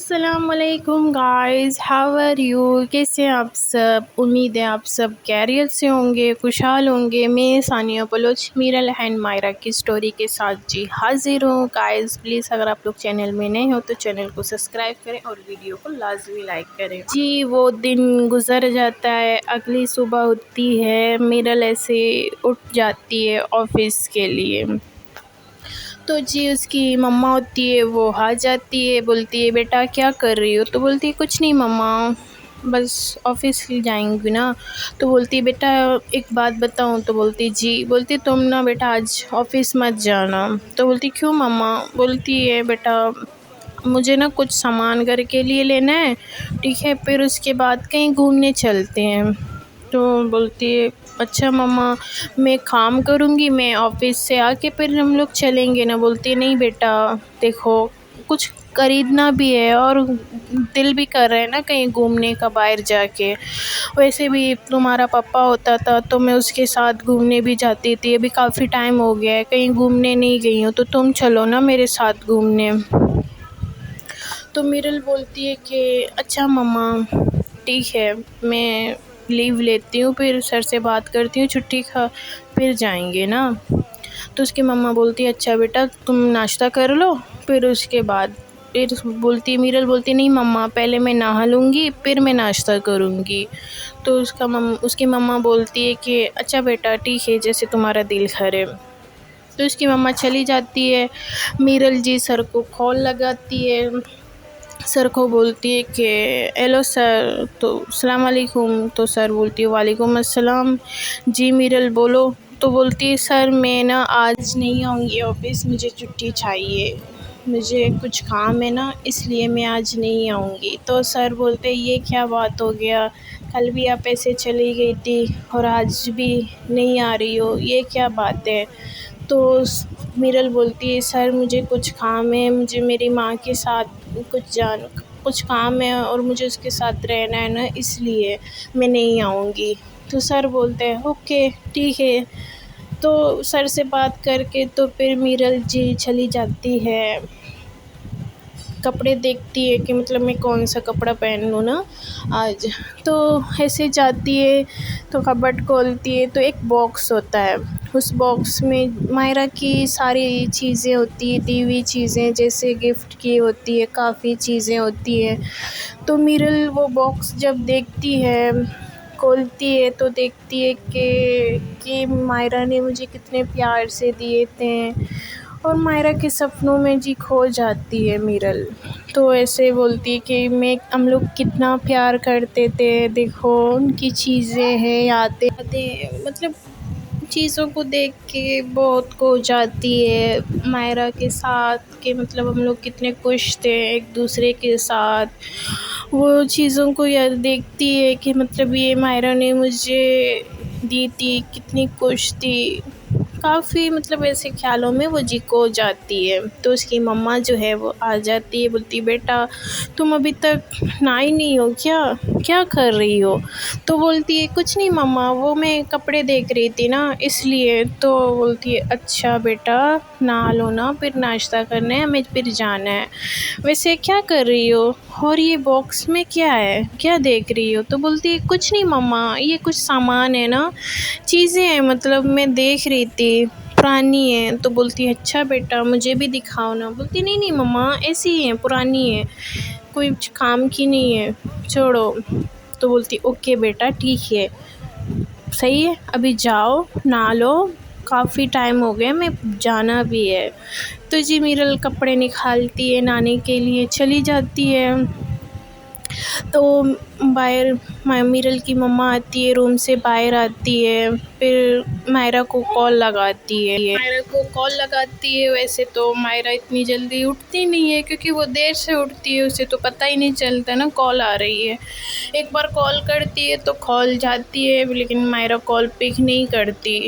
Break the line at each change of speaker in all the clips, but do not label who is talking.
السلام علیکم guys, how are you? کیسے ہیں آپ سب؟ امید ہے آپ سب خیریت سے ہوں گے، خوشحال ہوں گے۔ میں ثانیہ بلوچ میرل اینڈ مائرہ کی سٹوری کے ساتھ حاضر ہوں۔ گائز پلیز اگر آپ لوگ چینل میں نئے ہو تو چینل کو سبسکرائب کریں اور ویڈیو کو لازمی لائک کریں۔ وہ دن گزر جاتا ہے، اگلی صبح ہوتی ہے، میرل ایسے اٹھ جاتی ہے آفس کے لیے۔ تو اس کی مما ہوتی ہے، وہ آ جاتی ہے، بولتی ہے بیٹا کیا کر رہی ہو؟ تو بولتی ہے کچھ نہیں مما، بس آفس جائیں گی نا۔ تو بولتی ہے بیٹا ایک بات بتاؤں؟ تو بولتی جی۔ بولتی تم نا بیٹا آج آفس مت جانا۔ تو بولتی کیوں مما؟ بولتی ہے بیٹا مجھے نا کچھ سامان گھر کے لیے لینا ہے، ٹھیک ہے، پھر اس کے بعد کہیں گھومنے چلتے ہیں۔ تو بولتی ہے اچھا مما میں کام کروں گی، میں آفس سے آ کے پھر ہم لوگ چلیں گے نا۔ بولتی ہے نہیں بیٹا دیکھو کچھ خریدنا بھی ہے اور دل بھی کر رہا ہے نا کہیں گھومنے کا باہر جا کے۔ ویسے بھی تمہارا پپا ہوتا تھا تو میں اس کے ساتھ گھومنے بھی جاتی تھی، ابھی کافی ٹائم ہو گیا ہے کہیں گھومنے نہیں گئی ہوں، تو تم چلو نا میرے ساتھ گھومنے۔ تو میرل بولتی ہے کہ اچھا مما ٹھیک ہے، میں لیو لیتی ہوں، پھر سر سے بات کرتی ہوں، چھٹی پھر جائیں گے نا۔ تو اس کی مما بولتی ہے اچھا بیٹا تم ناشتہ کر لو، پھر اس کے بعد پھر میرل بولتی نہیں مما پہلے میں نہا لوں گی پھر میں ناشتہ کروں گی۔ تو اس کی مما بولتی ہے کہ اچھا بیٹا ٹھیک ہے جیسے تمہارا دل کرے۔ تو اس کی مما چلی جاتی ہے، میرل سر کو کال لگاتی ہے، سر کو بولتی ہے کہ ہیلو سر، تو السلام علیکم۔ تو سر بولتی ہے وعلیکم السلام، جی میرل بولو۔ تو بولتی ہے سر میں نا آج نہیں آؤں گی آفس، مجھے چھٹی چاہیے، مجھے کچھ کام ہے نا اس لیے میں آج نہیں آؤں گی۔ تو سر بولتے یہ کیا بات ہو گیا، کل بھی آپ ایسے چلی گئی تھی اور آج بھی نہیں آ رہی ہو، یہ کیا بات ہے؟ تو میرل بولتی ہے سر مجھے کچھ کام ہے، مجھے میری ماں کے ساتھ کچھ کام ہے اور مجھے اس کے ساتھ رہنا ہے نا اس لیے میں نہیں آؤں گی۔ تو سر بولتے ہیں اوکے ٹھیک ہے۔ تو سر سے بات کر کے تو پھر میرل چلی جاتی ہے، کپڑے دیکھتی ہے کہ مطلب میں کون سا کپڑا پہن لوں نا آج۔ تو ایسے جاتی ہے تو کبڈ کھولتی ہے تو ایک باکس ہوتا ہے، اس باکس میں مائرہ کی ساری چیزیں ہوتی ہیں، دی ہوئی چیزیں جیسے گفٹ کی ہوتی ہے، کافی چیزیں ہوتی ہیں۔ تو میرل وہ باکس جب دیکھتی ہے، کھولتی ہے تو دیکھتی ہے کہ مائرہ نے مجھے کتنے پیار سے دیے تھے، اور مائرہ کے سپنوں میں کھو جاتی ہے میرل۔ تو ایسے بولتی ہے کہ ہم لوگ کتنا پیار کرتے تھے، دیکھو ان کی چیزیں ہیں، یادیں مطلب چیزوں کو دیکھ کے بہت کھو جاتی ہے مائرہ کے ساتھ، کہ مطلب ہم لوگ کتنے خوش تھے ایک دوسرے کے ساتھ۔ وہ چیزوں کو دیکھتی ہے کہ مطلب یہ مائرہ نے مجھے دی تھی، کتنی خوش تھی، کافی مطلب ایسے خیالوں میں وہ کھو جاتی ہے۔ تو اس کی مما جو ہے وہ آ جاتی ہے، بولتی بیٹا تم ابھی تک نہائی نہیں ہو کیا کر رہی ہو؟ تو بولتی ہے کچھ نہیں مما، وہ میں کپڑے دیکھ رہی تھی نا اس لیے۔ تو بولتی ہے اچھا بیٹا نہا لو نا، پھر ناشتہ کرنا ہے، ہمیں پھر جانا ہے۔ ویسے کیا کر رہی ہو اور یہ باکس میں کیا ہے، کیا دیکھ رہی ہو؟ تو بولتی ہے کچھ نہیں مما، یہ کچھ سامان ہے نا، چیزیں ہیں، مطلب میں دیکھ رہی تھی، پرانی ہے۔ تو بولتی ہے اچھا بیٹا مجھے بھی دکھاؤ نا۔ بولتی نہیں مما ایسی ہی ہیں، پرانی ہے، کوئی کام کی نہیں ہے، چھوڑو۔ تو بولتی اوکے بیٹا ٹھیک ہے، صحیح ہے، ابھی جاؤ نہا لو، کافی ٹائم ہو گیا، میں جانا بھی ہے۔ تو میرل کپڑے نکالتی ہے، نہانے کے لیے چلی جاتی ہے۔ تو باہر میرل کی مما آتی ہے، روم سے باہر آتی ہے، پھر مائرہ کو کال لگاتی ہے۔ ویسے تو مائرہ اتنی جلدی اٹھتی نہیں ہے کیونکہ وہ دیر سے اٹھتی ہے، اسے تو پتہ ہی نہیں چلتا نا کال آ رہی ہے۔ ایک بار کال کرتی ہے تو کال جاتی ہے لیکن مائرہ کال پک نہیں کرتی۔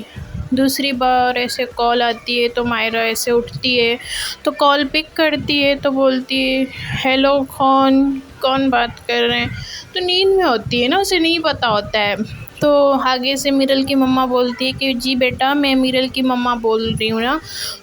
دوسری بار ایسے کال آتی ہے تو مائرہ ایسے اٹھتی ہے تو کال پک کرتی ہے، تو بولتی ہے ہیلو کون بات کر رہے ہیں؟ تو نیند میں ہوتی ہے نا، اسے نہیں پتہ ہوتا ہے۔ تو آگے سے میرل کی مما بولتی ہے کہ جی بیٹا میں میرل کی مما بول رہی ہوں نا۔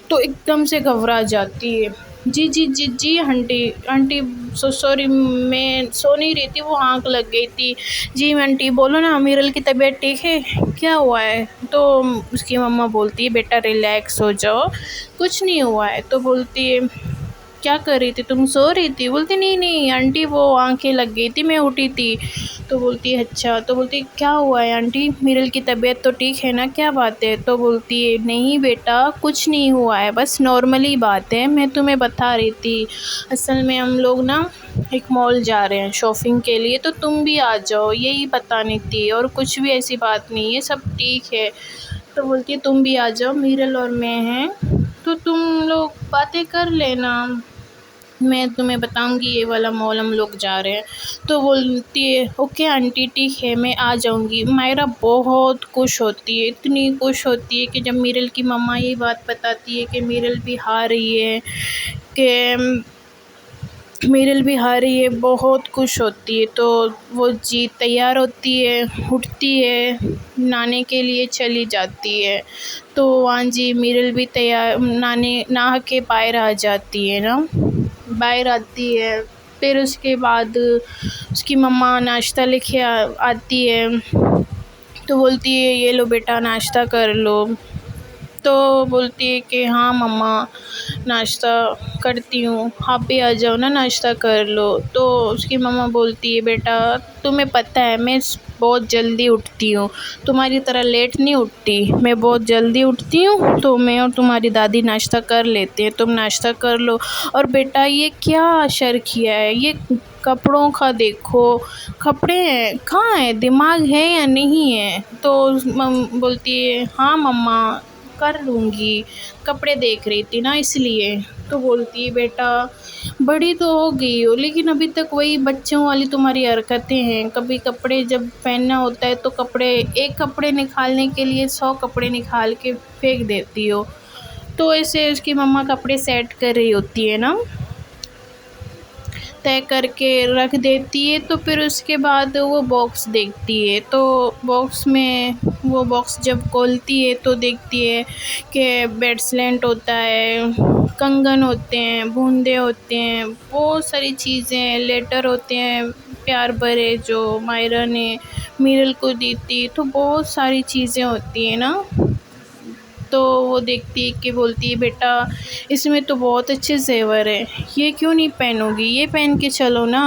تو ایک دم سے گھبرا جاتی ہے، جی جی جی جی آنٹی آنٹی سوری، میں سو نہیں رہی تھی، وہ آنکھ لگ گئی تھی۔ جی آنٹی بولو نا، امیرل کی طبیعت ٹھیک ہے؟ کیا ہوا ہے؟ تو اس کی مما بولتی ہے بیٹا ریلیکس ہو جاؤ، کچھ نہیں ہوا ہے۔ تو بولتی ہے کیا کر رہی تھی تم، سو رہی تھی؟ بولتی نہیں نہیں آنٹی وہ آنکھیں لگ گئی تھی، میں اٹھی تھی۔ تو بولتی ہے اچھا۔ تو بولتی کیا ہوا ہے آنٹی، میرل کی طبیعت تو ٹھیک ہے نا، کیا بات ہے؟ تو بولتی ہے نہیں بیٹا کچھ نہیں ہوا ہے، بس نارملی بات ہے، میں تمہیں بتا رہی تھی اصل میں ہم لوگ نا ایک مال جا رہے ہیں شاپنگ کے لیے، تو تم بھی آ جاؤ، یہی بتانی تھی، اور کچھ بھی ایسی بات نہیں ہے، سب ٹھیک ہے۔ تو بولتی ہے تم بھی آ جاؤ، میرل اور میں ہیں، تو تم لوگ باتیں کر لینا، میں تمہیں بتاؤں گی یہ والا مال ہم لوگ جا رہے ہیں۔ تو بولتی ہے اوکے آنٹی ٹھیک ہے، میں آ جاؤں گی۔ مائرہ بہت خوش ہوتی ہے، اتنی خوش ہوتی ہے کہ جب میرل کی مما یہ بات بتاتی ہے کہ میرل بھی آ رہی ہے، کہ میرل بھی آ رہی ہے، بہت خوش ہوتی ہے۔ تو وہ جی تیار ہوتی ہے، اٹھتی ہے، نہانے کے لیے چلی جاتی ہے۔ تو وہاں جی میرل بھی تیار نہا کے باہر آ جاتی ہے نا، باہر آتی ہے۔ پھر اس کے بعد اس کی مما ناشتہ لے کے آتی ہے، تو بولتی ہے یہ لو بیٹا ناشتہ کر لو۔ تو بولتی ہے کہ ہاں مما ناشتہ کرتی ہوں، آپ بھی آ جاؤ نا ناشتہ کر لو۔ تو اس کی مما بولتی ہے بیٹا تمہیں پتہ ہے میں بہت جلدی اٹھتی ہوں، تمہاری طرح لیٹ نہیں اٹھتی، میں بہت جلدی اٹھتی ہوں، تو میں اور تمہاری دادی ناشتہ کر لیتے ہیں، تم ناشتہ کر لو۔ اور بیٹا یہ کیا اشر کیا ہے، یہ کپڑوں کا دیکھو، کپڑے ہیں کہاں ہیں، دماغ ہے یا نہیں ہے؟ تو بولتی ہے ہاں مما کر لوں گی، کپڑے دیکھ رہی تھی نا اس لیے۔ تو بولتی ہے بیٹا بڑی تو ہو گئی ہو لیکن ابھی تک وہی بچوں والی تمہاری حرکتیں ہیں، کبھی کپڑے جب پہننا ہوتا ہے تو ایک کپڑے نکالنے کے لیے 100 کپڑے نکال کے پھینک دیتی ہو۔ تو ایسے اس کی مما کپڑے سیٹ کر رہی ہوتی ہے نا، طے کر کے رکھ دیتی ہے۔ تو پھر اس کے بعد وہ باکس دیکھتی ہے، تو وہ باکس جب کھولتی ہے تو دیکھتی ہے کہ بیڈسلینٹ ہوتا ہے، کنگن ہوتے ہیں، بوندے ہوتے ہیں، بہت ساری چیزیں، لیٹر ہوتے ہیں پیار بھرے جو مائرہ نے میرل کو دی تھی، تو بہت ساری چیزیں ہوتی ہیں نا۔ تو وہ دیکھتی ہے کہ بولتی ہے بیٹا اس میں تو بہت اچھے زیور ہیں، یہ کیوں نہیں پہنو گی، یہ پہن کے چلو نا۔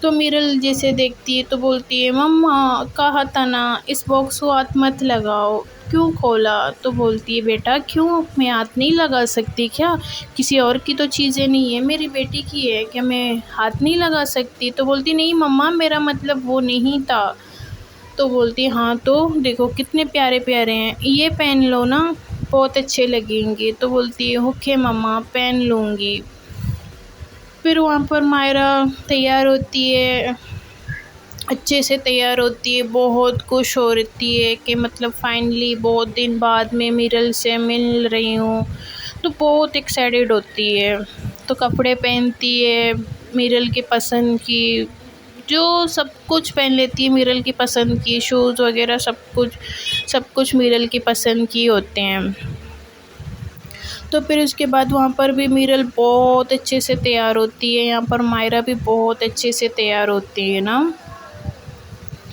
تو میرل جیسے دیکھتی ہے تو بولتی ہے مما کہا تھا نا اس باکس کو ہاتھ مت لگاؤ، کیوں کھولا؟ تو بولتی ہے بیٹا کیوں، میں ہاتھ نہیں لگا سکتی کیا، کسی اور کی تو چیزیں نہیں ہے، میری بیٹی کی ہے، کیا میں ہاتھ نہیں لگا سکتی؟ تو بولتی نہیں مما میرا مطلب وہ نہیں تھا۔ تو بولتی ہاں تو دیکھو کتنے پیارے پیارے ہیں، یہ پہن لو نا بہت اچھے لگیں گے۔ تو بولتی ہے اوکے مما پہن لوں گی۔ پھر وہاں پر مائرہ تیار ہوتی ہے، اچھے سے تیار ہوتی ہے، بہت خوش ہوتی ہے کہ مطلب فائنلی بہت دن بعد میں میرل سے مل رہی ہوں، تو بہت ایکسائٹیڈ ہوتی ہے۔ تو کپڑے پہنتی ہے میرل کی پسند کی، جو سب کچھ پہن لیتی ہے میرل کی پسند کی، شوز وغیرہ سب کچھ میرل کی پسند کی ہوتے ہیں۔ تو پھر اس کے بعد وہاں پر بھی میرل بہت اچھے سے تیار ہوتی ہے، یہاں پر مائرہ بھی بہت اچھے سے تیار ہوتی ہے نا۔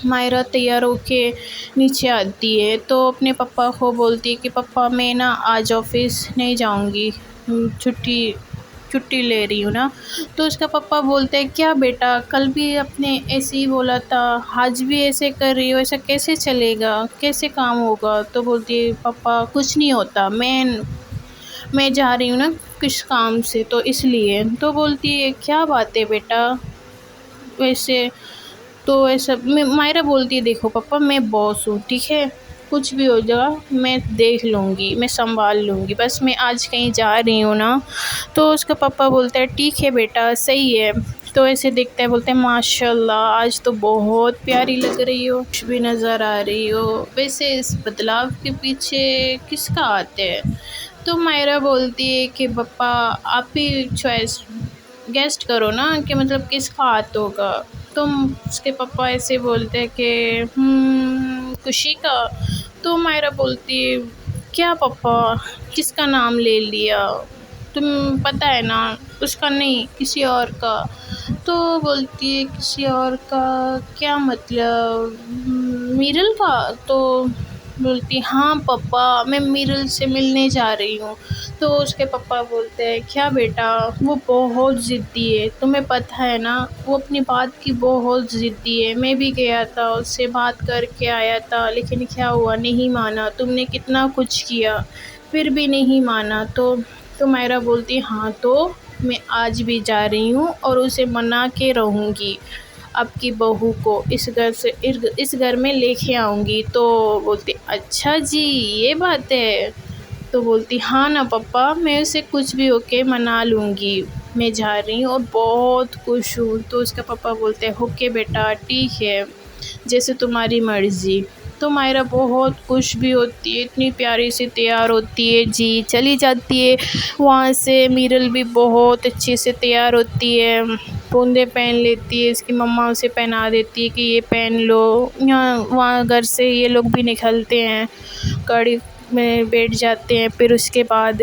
مائرہ تیار ہو کے نیچے آتی ہے تو اپنے پپا کو بولتی ہے کہ پپا میں نا آج آفس نہیں جاؤں گی، چھٹی لے رہی ہوں نا۔ تو اس کا پپا بولتے ہیں کیا بیٹا کل بھی اپنے ایسے ہی بولا تھا، آج بھی ایسے کر رہی ہو، ایسا کیسے چلے گا، کیسے کام ہوگا؟ تو بولتی ہے پپا کچھ نہیں ہوتا، میں جا رہی ہوں نا کچھ کام سے تو اس لیے۔ تو بولتی ہے کیا بات ہے بیٹا، ویسے تو ایسا مائرہ بولتی ہے دیکھو پپا میں باس ہوں ٹھیک ہے، کچھ بھی ہو جائے میں دیکھ لوں گی، میں سنبھال لوں گی، بس میں آج کہیں جا رہی ہوں نا۔ تو اس کا پپا بولتا ہے ٹھیک ہے بیٹا صحیح ہے۔ تو ایسے دیکھتا ہے، بولتے ہیں ماشاء اللہ آج تو بہت پیاری لگ رہی ہو، خوش بھی نظر آ رہی ہو، ویسے اس بدلاؤ کے پیچھے کس کا ہاتھ ہے؟ تو مائرہ بولتی ہے کہ پپا آپ ہی چوائس گیسٹ کرو نا کہ مطلب کس کا ہاتھ ہوگا۔ تو اس کے پپا ایسے بولتے ہیں کہ خوشی کا۔ تو مائرہ بولتی ہے کیا پپا کس کا نام لے لیا، تم پتہ ہے نا اس کا نہیں، کسی اور کا۔ تو بولتی ہے کسی اور کا کیا مطلب، میرل کا؟ تو بولتی ہاں پپا، میں میرل سے ملنے جا رہی ہوں۔ تو اس کے پپا بولتے ہیں کیا بیٹا، وہ بہت ضدی ہے، تمہیں پتہ ہے نا، وہ اپنی بات کی بہت ضدی ہے۔ میں بھی گیا تھا اس سے بات کر کے آیا تھا، لیکن کیا ہوا، نہیں مانا، تم نے کتنا کچھ کیا پھر بھی نہیں مانا۔ تو مائرا بولتی ہاں تو میں آج بھی جا رہی ہوں اور اسے منا کے رہوں گی، اب کی بہو کو اس گھر میں لے کے آؤں گی۔ تو بولتی اچھا جی یہ بات ہے؟ تو بولتی ہاں نا پپا، میں اسے کچھ بھی ہو کے منا لوں گی، میں جا رہی ہوں اور بہت خوش ہوں۔ تو اس کا پپا بولتے ہیں اوکے بیٹا ٹھیک ہے، جیسے تمہاری مرضی۔ تو مائرا بہت خوش بھی ہوتی ہے، اتنی پیاری سے تیار ہوتی ہے جی، چلی جاتی ہے وہاں سے۔ میرل بھی بہت اچھے سے تیار ہوتی ہے، پوندے پہن لیتی ہے، اس کی مما اسے پہنا دیتی ہے کہ یہ پہن لو۔ یہاں وہاں گھر سے یہ لوگ بھی نکلتے ہیں، گاڑی میں بیٹھ جاتے ہیں، پھر اس کے بعد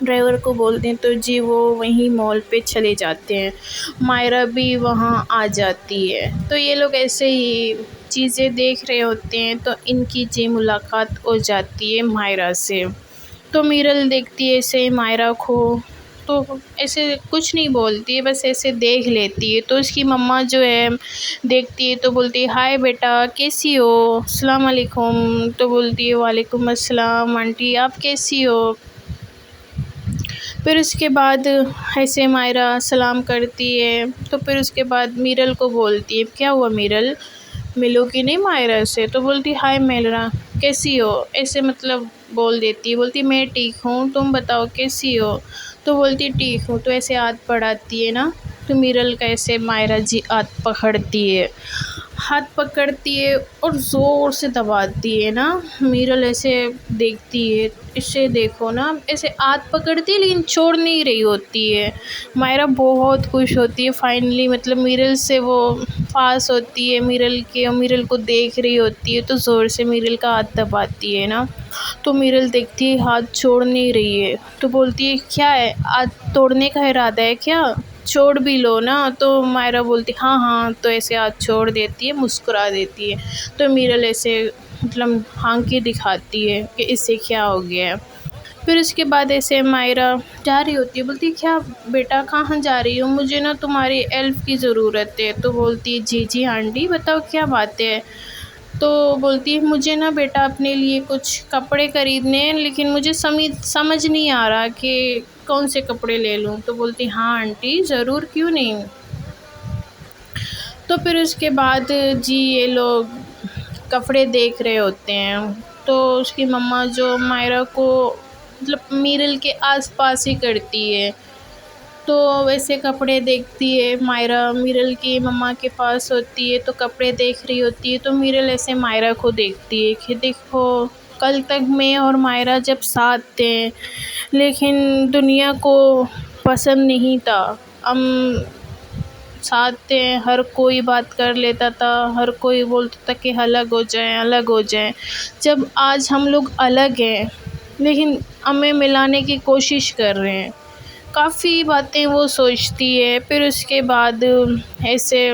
ڈرائیور کو بولتے ہیں تو جی وہ وہیں مال پہ چلے جاتے ہیں۔ مائرا بھی وہاں آ جاتی ہے، تو یہ لوگ ایسے ہی چیزیں دیکھ رہے ہوتے ہیں، تو ان کی جی ملاقات ہو جاتی ہے مائرا سے۔ تو میرل دیکھتی ہے ایسے مائرا کو، تو ایسے کچھ نہیں بولتی ہے، بس ایسے دیکھ لیتی ہے۔ تو اس کی مما جو ہے دیکھتی ہے تو بولتی ہے ہائے بیٹا کیسی ہو، السلام علیکم۔ تو بولتی ہے وعلیکم السلام آنٹی، آپ کیسی ہو؟ پھر اس کے بعد ایسے مائرا سلام کرتی ہے، تو پھر اس کے بعد میرل کو بولتی ہے کیا ہوا میرل، ملو گی نہیں مائرا سے؟ تو بولتی ہائے میرا کیسی ہو، ایسے مطلب بول دیتی ہے، بولتی میں ٹھیک ہوں، تم بتاؤ کیسی ہو؟ تو بولتی ٹھیک ہوں۔ تو ایسے ہاتھ بڑھاتی ہے نا، تو میرل کا ایسے مائرا جی ہاتھ پکڑتی ہے اور زور سے دباتی ہے نا۔ میرل ایسے دیکھتی ہے، اسے دیکھو نا، ایسے ہاتھ پکڑتی ہے لیکن چھوڑ نہیں رہی ہوتی ہے۔ مائرا بہت خوش ہوتی ہے فائنلی، مطلب میرل سے وہ پاس ہوتی ہے، میرل کو دیکھ رہی ہوتی ہے، تو زور سے میرل کا ہاتھ دباتی ہے نا۔ تو میرل دیکھتی ہے ہاتھ چھوڑ نہیں رہی ہے، تو بولتی ہے کیا ہے، ہاتھ توڑنے کا ارادہ ہے کیا، چھوڑ بھی لو نا۔ تو مائرا بولتی ہاں ہاں، تو ایسے ہاتھ چھوڑ دیتی ہے، مسکرا دیتی ہے۔ تو میرل ایسے مطلب آنکھیں دکھاتی ہے کہ اس سے کیا ہو گیا ہے۔ پھر اس کے بعد ایسے مائرا جا رہی ہوتی ہے، بولتی کیا بیٹا کہاں جا رہی ہو، مجھے نا تمہاری ہیلپ کی ضرورت ہے۔ تو بولتی جی جی آنٹی بتاؤ کیا بات ہے؟ تو بولتی مجھے نا بیٹا اپنے لیے کچھ کپڑے خریدنے ہیں، لیکن مجھے سمجھ نہیں آ رہا کہ کون سے کپڑے لے لوں۔ تو بولتی ہاں آنٹی ضرور، کیوں نہیں۔ تو پھر اس کے بعد جی یہ لوگ کپڑے دیکھ رہے ہوتے ہیں، تو اس کی مما جو مائرا کو مطلب میرل کے آس پاس ہی کرتی ہے، تو ویسے کپڑے دیکھتی ہے مائرا، میرل کی مما کے پاس ہوتی ہے تو کپڑے دیکھ رہی ہوتی ہے۔ تو میرل ایسے مائرا کو دیکھتی ہے کہ دیکھو کل تک میں اور مائرا جب ساتھ تھے، لیکن دنیا کو پسند نہیں تھا، ہم ساتھ تھے، ہر کوئی بات کر لیتا تھا، ہر کوئی بولتا تھا کہ الگ ہو جائیں۔ جب آج ہم لوگ الگ ہیں لیکن ہمیں ملانے کی کوشش کر رہے ہیں، کافی باتیں وہ سوچتی ہے۔ پھر اس کے بعد ایسے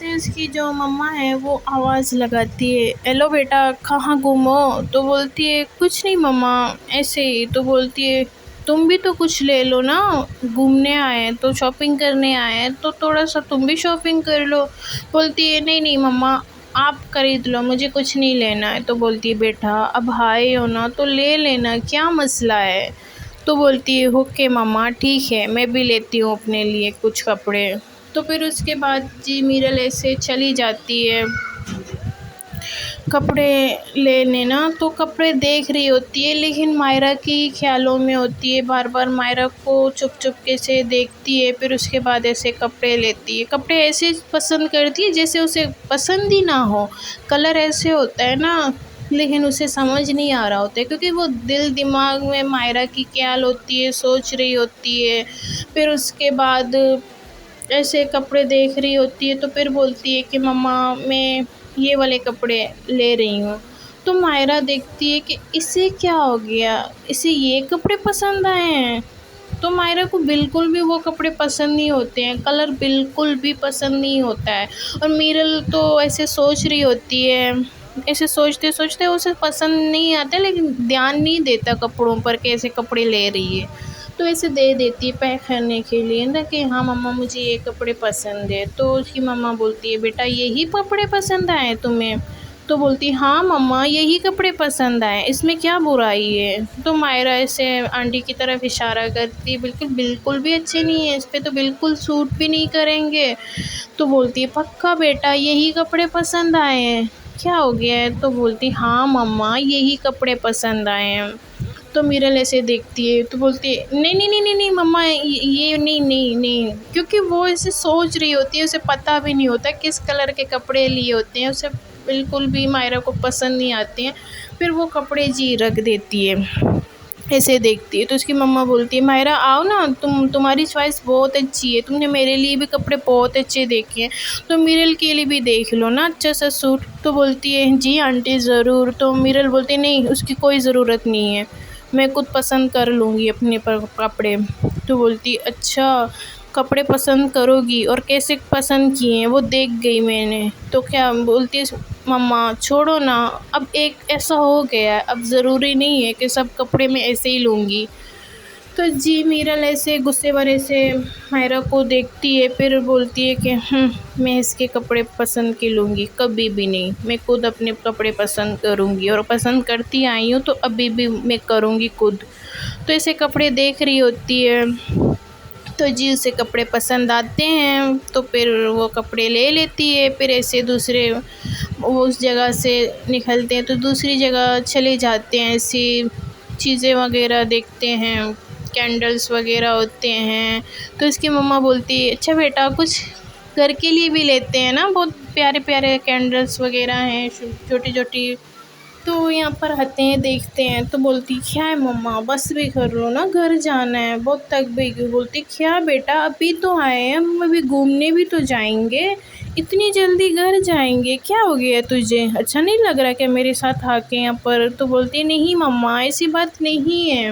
اس کی جو مما ہے وہ آواز لگاتی ہے ہیلو بیٹا کہاں گم ہو؟ تو بولتی ہے کچھ نہیں مما ایسے ہی۔ تو بولتی ہے تم بھی تو کچھ لے لو نا، گھومنے آئے ہیں تو شاپنگ کرنے آئے ہیں، تو تھوڑا سا تم بھی شاپنگ کر لو۔ بولتی ہے نہیں نہیں مما آپ خرید لو، مجھے کچھ نہیں لینا ہے۔ تو بولتی ہے بیٹا اب آئے ہو نا تو لے لینا، کیا مسئلہ ہے؟ تو بولتی ہے اوکے مما ٹھیک ہے، میں بھی لیتی ہوں اپنے لیے کچھ کپڑے۔ تو پھر اس کے بعد جی میرل ایسے چلی جاتی ہے کپڑے لینے نا، تو کپڑے دیکھ رہی ہوتی ہے لیکن مائرا کی خیالوں میں ہوتی ہے، بار بار مائرا کو چپ کے سے دیکھتی ہے۔ پھر اس کے بعد ایسے کپڑے لیتی ہے، کپڑے ایسے پسند کرتی ہے جیسے اسے پسند ہی نہ ہو، کلر ایسے ہوتا ہے نا، لیکن اسے سمجھ نہیں آ رہا ہوتا ہے کیونکہ وہ دل دماغ میں مائرا کی خیال ہوتی ہے، سوچ رہی ہوتی ہے۔ پھر اس کے بعد ایسے کپڑے دیکھ رہی ہوتی ہے، تو پھر بولتی ہے کہ مما میں یہ والے کپڑے لے رہی ہوں۔ تو مائرا دیکھتی ہے کہ اسے کیا ہو گیا، اسے یہ کپڑے پسند آئے ہیں۔ تو مائرا کو بالکل بھی وہ کپڑے پسند نہیں ہوتے ہیں، کلر بالکل بھی پسند نہیں ہوتا ہے، اور میرل تو ایسے سوچ رہی ہوتی ہے، ایسے سوچتے سوچتے اسے پسند نہیں آتا لیکن دھیان نہیں دیتا کپڑوں پر کہ ایسے کپڑے لے رہی ہے، تو ایسے دے دیتی ہے پیک کرنے کے لیے نا کہ ہاں مما مجھے یہ کپڑے پسند ہے، تو اس کی مما بولتی ہے بیٹا یہی کپڑے پسند آئے تمہیں؟ تو بولتی ہاں مما یہی کپڑے پسند آئے، اس میں کیا برائی ہے؟ تو مائرا ایسے آنٹی کی طرف اشارہ کرتی بالکل بالکل بھی اچھے نہیں ہیں، اس پہ تو بالکل سوٹ بھی نہیں کریں گے۔ تو بولتی ہے پکا بیٹا یہی کپڑے پسند آئے ہیں؟ کیا ہو گیا ہے؟ تو بولتی ہاں مما یہی کپڑے پسند آئے ہیں۔ تو میرل ایسے دیکھتی ہے تو بولتی ہے نہیں نہیں نہیں نہیں نہیں مما یہ نہیں نہیں نہیں، کیونکہ وہ ایسے سوچ رہی ہوتی ہے، اسے پتہ بھی نہیں ہوتا کس کلر کے کپڑے لیے ہوتے ہیں، اسے بالکل بھی مائرا کو پسند نہیں آتے ہیں، پھر وہ کپڑے رکھ دیتی ہے، ایسے دیکھتی ہے۔ تو اس کی مما بولتی ہے مائرا آؤ نا، تمہاری چوائس بہت اچھی ہے، تم نے میرے لیے بھی کپڑے بہت اچھے دیکھے ہیں، تو میرل کے لیے بھی دیکھ لو نا اچھا سا سوٹ۔ تو بولتی ہے جی آنٹی ضرور۔ تو میرل بولتی ہے نہیں اس کی کوئی ضرورت نہیں ہے، میں خود پسند کر لوں گی اپنے کپڑے۔ تو بولتی اچھا کپڑے پسند کرو گی، اور کیسے پسند کیے ہیں وہ دیکھ گئی میں نے۔ تو کیا بولتی ہے مما چھوڑو نا، اب ایک ایسا ہو گیا ہے، اب ضروری نہیں ہے کہ سب کپڑے میں ایسے ہی لوں گی۔ تو جی میرل ایسے غصے بھرے سے مائرا کو دیکھتی ہے، پھر بولتی ہے کہ میں اس کے کپڑے پسند کے لوں گی کبھی بھی نہیں، میں خود اپنے کپڑے پسند کروں گی، اور پسند کرتی آئی ہوں تو ابھی بھی میں کروں گی خود۔ تو ایسے کپڑے دیکھ رہی ہوتی ہے، تو جی اسے کپڑے پسند آتے ہیں تو پھر وہ کپڑے لے لیتی ہے، پھر ایسے دوسرے وہ اس جگہ سے نکلتے ہیں تو دوسری جگہ چلے جاتے ہیں، ایسی چیزیں وغیرہ دیکھتے ہیں، کینڈلز وغیرہ ہوتے ہیں۔ تو اس کی مما بولتی ہے اچھا بیٹا کچھ گھر کے لیے بھی لیتے ہیں نا، بہت پیارے پیارے کینڈلز وغیرہ ہیں چھوٹی چھوٹی، تو یہاں پر آتے ہیں دیکھتے ہیں۔ تو بولتی کیا ہے مما بس بھی کر لو نا، گھر جانا ہے، بہت تک بھی گئی۔ بولتی کیا بیٹا ابھی تو آئے ہیں، ہم ابھی گھومنے بھی تو جائیں گے، اتنی جلدی گھر جائیں گے؟ کیا ہو گیا تجھے، اچھا نہیں لگ رہا کہ میرے ساتھ آ کے یہاں پر؟ تو بولتی نہیں مما ایسی بات نہیں ہے،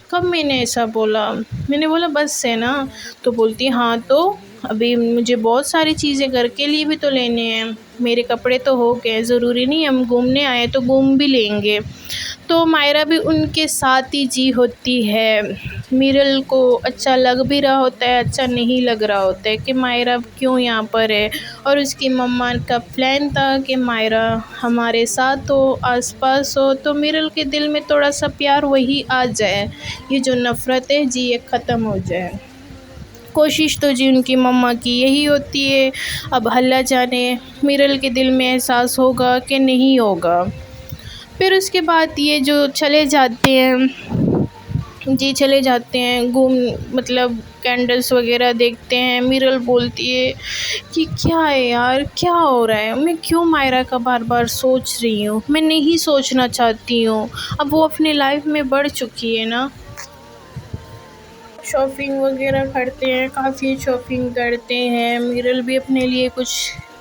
کب میں نے ایسا بولا، میں نے بولا بس ہے نا۔ تو بولتی ہاں تو ابھی مجھے بہت ساری چیزیں گھر کے لیے بھی تو لینے ہیں، میرے کپڑے تو ہو گئے، ضروری نہیں ہم گھومنے آئے تو گھوم بھی لیں گے۔ تو مائرا بھی ان کے ساتھ ہی جی ہوتی ہے، میرل کو اچھا لگ بھی رہا ہوتا ہے، اچھا نہیں لگ رہا ہوتا ہے کہ مائرا کیوں یہاں پر ہے، اور اس کی مما کا پلان تھا کہ مائرا ہمارے ساتھ ہو، آس پاس ہو، تو میرل کے دل میں تھوڑا سا پیار وہی آ جائے، یہ جو نفرت ہے جی یہ ختم ہو جائے۔ کوشش تو جی ان کی مما کی یہی ہوتی ہے، اب اللہ جانے میرل کے دل میں احساس ہوگا کہ نہیں ہوگا۔ پھر اس کے بعد یہ جو چلے جاتے ہیں جی چلے جاتے ہیں مطلب کینڈلز وغیرہ دیکھتے ہیں۔ میرل بولتی ہے کہ کیا ہے یار کیا ہو رہا ہے، میں کیوں مائرا کا بار بار سوچ رہی ہوں، میں نہیں سوچنا چاہتی ہوں، اب وہ اپنے لائف میں بڑھ چکی ہے نا۔ شاپنگ وغیرہ کرتے ہیں، کافی شاپنگ کرتے ہیں، میرل بھی اپنے لیے کچھ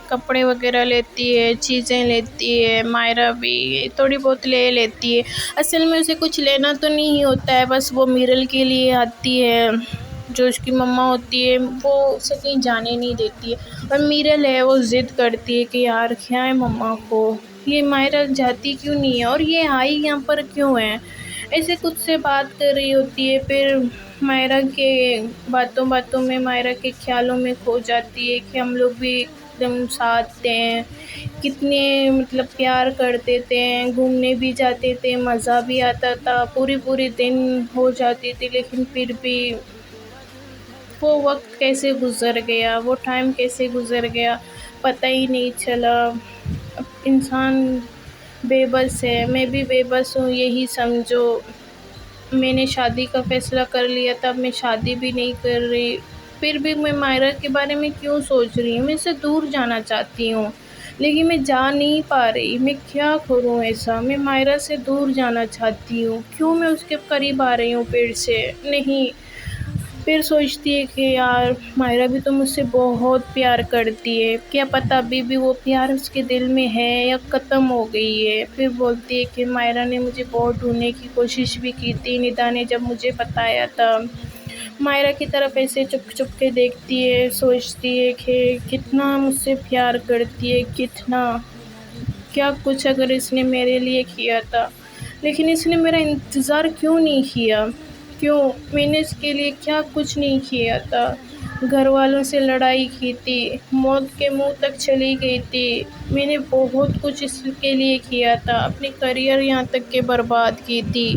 کپڑے وغیرہ لیتی ہے، چیزیں لیتی ہے، مائرا بھی تھوڑی بہت لے لیتی ہے، اصل میں اسے کچھ لینا تو نہیں ہوتا ہے، بس وہ میرل کے لیے آتی ہے، جو اس کی مما ہوتی ہے وہ اسے کہیں جانے نہیں دیتی ہے، اور میرل ہے وہ ضد کرتی ہے کہ یار کیا ہے مما کو، یہ مائرا جاتی کیوں نہیں ہے، اور یہ آئی یہاں پر کیوں ہے، ایسے خود سے بات کر رہی ہوتی ہے۔ پھر مائرا کے باتوں باتوں میں مائرا کے خیالوں میں کھو جاتی ہے کہ ہم لوگ بھی ایک دم ساتھ تھے، کتنے مطلب پیار کرتے تھے، گھومنے بھی جاتے تھے، مزہ بھی آتا تھا، پوری پوری دن ہو جاتی تھی، لیکن پھر بھی وہ وقت کیسے گزر گیا، وہ ٹائم کیسے گزر گیا پتہ ہی نہیں چلا۔ اب انسان بے بس ہے، میں بھی بے بس ہوں، یہی سمجھو، میں نے شادی کا فیصلہ کر لیا تھا، اب میں شادی بھی نہیں کر رہی، پھر بھی میں مائرا کے بارے میں کیوں سوچ رہی ہوں، میں اس سے دور جانا چاہتی ہوں لیکن میں جا نہیں پا رہی، میں کیا کروں ایسا، میں مائرا سے دور جانا چاہتی ہوں، کیوں میں اس کے قریب آ رہی ہوں پھر سے نہیں۔ پھر سوچتی ہے کہ یار مائرا بھی تو مجھ سے بہت پیار کرتی ہے، کیا پتہ ابھی بھی وہ پیار اس کے دل میں ہے یا ختم ہو گئی ہے۔ پھر بولتی ہے کہ مائرا نے مجھے بہت ڈھونڈنے کی کوشش بھی کی تھی، ندا نے جب مجھے بتایا تھا مائرہ کی طرف ایسے چپ چپ کے دیکھتی ہے، سوچتی ہے کہ کتنا مجھ سے پیار کرتی ہے، کتنا کیا کچھ اگر اس نے میرے لیے کیا تھا، لیکن اس نے میرا انتظار کیوں نہیں کیا؟ کیوں؟ میں نے اس کے لیے کیا کچھ نہیں کیا تھا؟ گھر والوں سے لڑائی کی تھی، موت کے منہ تک چلی گئی تھی، میں نے بہت کچھ اس کے لیے کیا تھا، اپنی کریئر یہاں تک کہ برباد کی تھی۔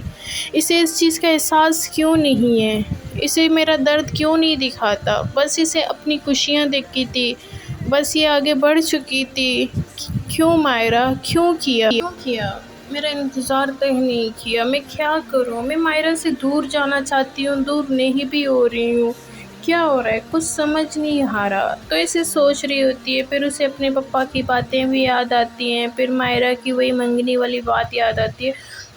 اسے اس چیز کا احساس کیوں نہیں ہے؟ اسے میرا درد کیوں نہیں دکھاتا؟ بس اسے اپنی خوشیاں دیکھی تھی، بس یہ آگے بڑھ چکی تھی۔ کیوں مائرہ؟ کیوں کیا میرا انتظار تک نہیں کیا؟ میں کیا کروں؟ میں مائرہ سے دور جانا چاہتی ہوں، دور نہیں بھی ہو رہی ہوں، کیا ہو رہا ہے کچھ سمجھ نہیں آ رہا۔ تو ایسے سوچ رہی ہوتی ہے، پھر اسے اپنے پپا کی باتیں بھی یاد آتی ہیں، پھر مائرہ کی وہی منگنی والی بات یاد آتی ہے،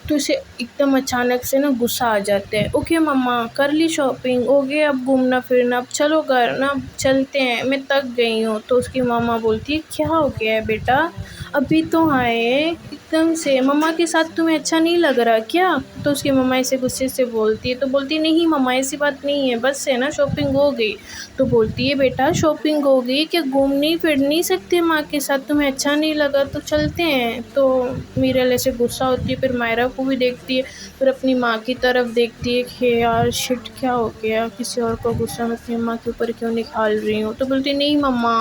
تو اسے ایک دم اچانک سے نا غصہ آ جاتا ہے۔ اوکے مما، کر لی شاپنگ، ہو گیا اب گھومنا پھرنا، اب چلو گھر نا چلتے ہیں، میں تک گئی ہوں۔ تو اس کی ماما بولتی ہے کیا ہو گیا ہے بیٹا؟ ابھی تو آئے ہیں ایک دم سے، مما کے ساتھ تمہیں اچھا نہیں لگ رہا کیا؟ تو اس کی مما ایسے غصے سے بولتی ہے، تو بولتی ہے نہیں مما ایسی بات نہیں ہے، بس ہے نا شاپنگ ہو گئی۔ تو بولتی ہے بیٹا شاپنگ ہو گئی، کیا گھوم نہیں پھر نہیں سکتے ماں کے ساتھ؟ تمہیں اچھا نہیں لگا تو چلتے ہیں۔ تو میرل ایسے غصہ ہوتی ہے، پھر مائرہ کو بھی دیکھتی ہے، پھر اپنی ماں کی طرف دیکھتی ہے کہ یار شٹ کیا ہو گیا، کسی اور کو غصہ میں اپنی ماں کے اوپر کیوں نکال رہی ہوں؟ تو بولتی ہے نہیں مما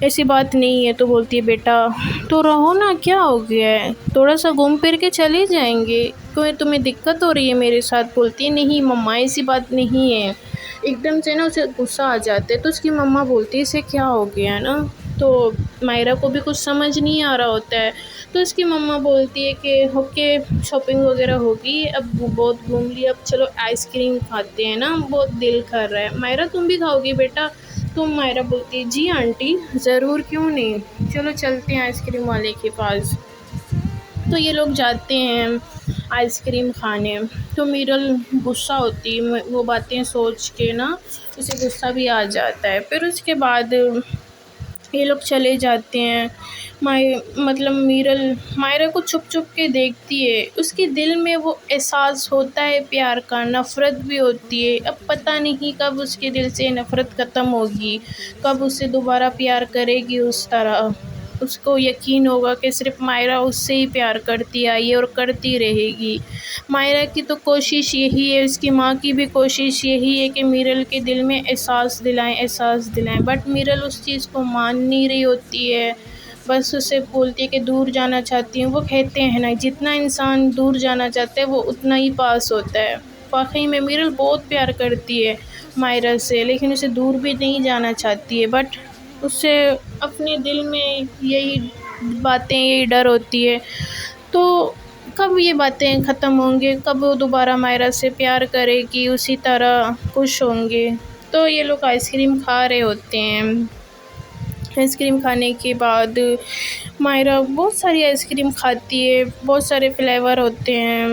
ایسی بات نہیں ہے۔ تو بولتی ہے بیٹا تو رہو نا، کیا ہو گیا ہے، تھوڑا سا گھوم پھر کے چلے جائیں گے، کوئی تمہیں دقت ہو رہی ہے میرے ساتھ؟ بولتی ہے نہیں مما ایسی بات نہیں ہے۔ ایک دم سے نا اسے غصہ آ جاتا ہے، تو اس کی مما بولتی ہے اسے کیا ہو گیا نا؟ تو مائرہ کو بھی کچھ سمجھ نہیں آ رہا ہوتا ہے، تو اس کی مما بولتی ہے کہ اوکے شاپنگ وغیرہ ہوگی، اب بہت گھوم لیا، اب چلو آئس کریم کھاتے ہیں نا، بہت دل کر رہا ہے۔ مائرہ تم بھی کھاؤ گی بیٹا؟ تو مائرہ بولتی ہے جی آنٹی ضرور، کیوں نہیں، چلو چلتے ہیں آئس کریم والے کے پاس۔ تو یہ لوگ جاتے ہیں آئس کریم کھانے، تو میرل غصہ ہوتی ہے، وہ باتیں سوچ کے نا اسے غصہ بھی آ جاتا ہے۔ پھر اس کے بعد یہ لوگ چلے جاتے ہیں، مطلب میرل مائرہ کو چھپ چھپ کے دیکھتی ہے، اس کے دل میں وہ احساس ہوتا ہے پیار کا، نفرت بھی ہوتی ہے، اب پتہ نہیں کب اس کے دل سے نفرت ختم ہوگی، کب اسے دوبارہ پیار کرے گی اس طرح، اس کو یقین ہوگا کہ صرف مائرہ اس سے ہی پیار کرتی آئی ہے اور کرتی رہے گی۔ مائرہ کی تو کوشش یہی ہے، اس کی ماں کی بھی کوشش یہی ہے کہ میرل کے دل میں احساس دلائیں، بٹ میرل اس چیز کو مان نہیں رہی ہوتی ہے، بس اسے بولتی ہے کہ دور جانا چاہتی ہوں۔ وہ کہتے ہیں نا جتنا انسان دور جانا چاہتا ہے وہ اتنا ہی پاس ہوتا ہے۔ واقعی میں میرل بہت پیار کرتی ہے مائرہ سے، لیکن اسے دور بھی نہیں جانا چاہتی ہے، بٹ اسے اپنے دل میں یہی باتیں، یہی ڈر ہوتی ہے۔ تو کب یہ باتیں ختم ہوں گے، کب وہ دوبارہ مائرہ سے پیار کرے گی، اسی طرح خوش ہوں گے۔ تو یہ لوگ آئس کریم کھا رہے ہوتے ہیں، آئس کریم کھانے کے بعد مائرہ بہت ساری آئس کریم کھاتی ہے، بہت سارے فلیور ہوتے ہیں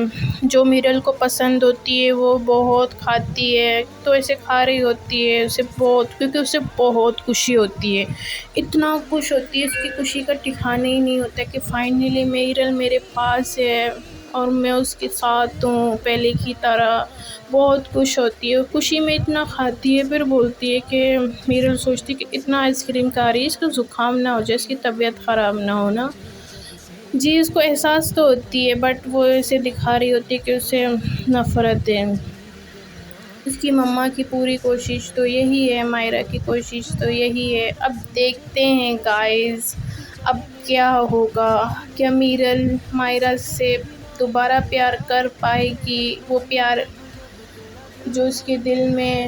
جو میرل کو پسند ہوتی ہے، وہ بہت کھاتی ہے، تو ایسے کھا رہی ہوتی ہے، کیونکہ اسے بہت خوشی ہوتی ہے، اتنا خوش ہوتی ہے، اس کی خوشی کا ٹھکانا ہی نہیں ہوتا کہ فائنلی میرل میرے پاس ہے اور میں اس کے ساتھ ہوں پہلے کی طرح۔ بہت خوش ہوتی ہے، خوشی میں اتنا کھاتی ہے، پھر بولتی ہے کہ میرل سوچتی ہے کہ اتنا آئس کریم کھا رہی ہے، اس کو زکام نہ ہو جائے، اس کی طبیعت خراب نہ ہو نا۔ جی اس کو احساس تو ہوتی ہے، بٹ وہ اسے دکھا رہی ہوتی ہے کہ اسے نفرت ہے۔ اس کی مما کی پوری کوشش تو یہی ہے، مائرہ کی کوشش تو یہی ہے۔ اب دیکھتے ہیں گائز اب کیا ہوگا، کیا میرل مائرہ سے دوبارہ پیار کر پائے گی، وہ پیار جو اس کے دل میں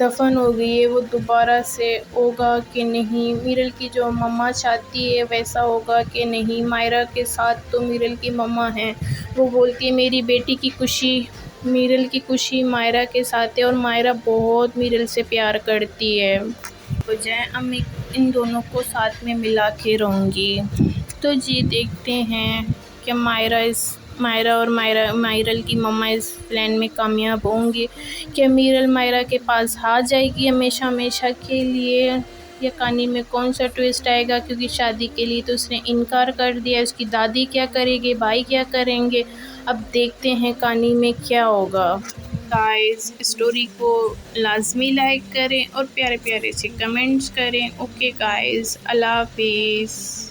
دفن ہو گئی ہے وہ دوبارہ سے ہوگا کہ نہیں، میرل کی جو مما چاہتی ہے ویسا ہوگا کہ نہیں۔ مائرہ کے ساتھ تو میرل کی مما ہیں، وہ بولتی ہے میری بیٹی کی خوشی، میرل کی خوشی مائرہ کے ساتھ ہے، اور مائرہ بہت میرل سے پیار کرتی ہے، ہو جائے اب میں ان دونوں کو ساتھ میں ملا کے رہوں گی۔ تو جی دیکھتے ہیں کہ مائرہ اور میرل کی مما اس پلان میں کامیاب ہوں گی، کہ میرل مائرہ کے پاس آ جائے گی ہمیشہ ہمیشہ کے لیے، یا کہانی میں کون سا ٹویسٹ آئے گا، کیونکہ شادی کے لیے تو اس نے انکار کر دیا، اس کی دادی کیا کرے گی، بھائی کیا کریں گے، اب دیکھتے ہیں کہانی میں کیا ہوگا۔ گائز اسٹوری کو لازمی لائک کریں اور پیارے پیارے سے کمنٹس کریں. اوکے گائز, اللہ حافظ.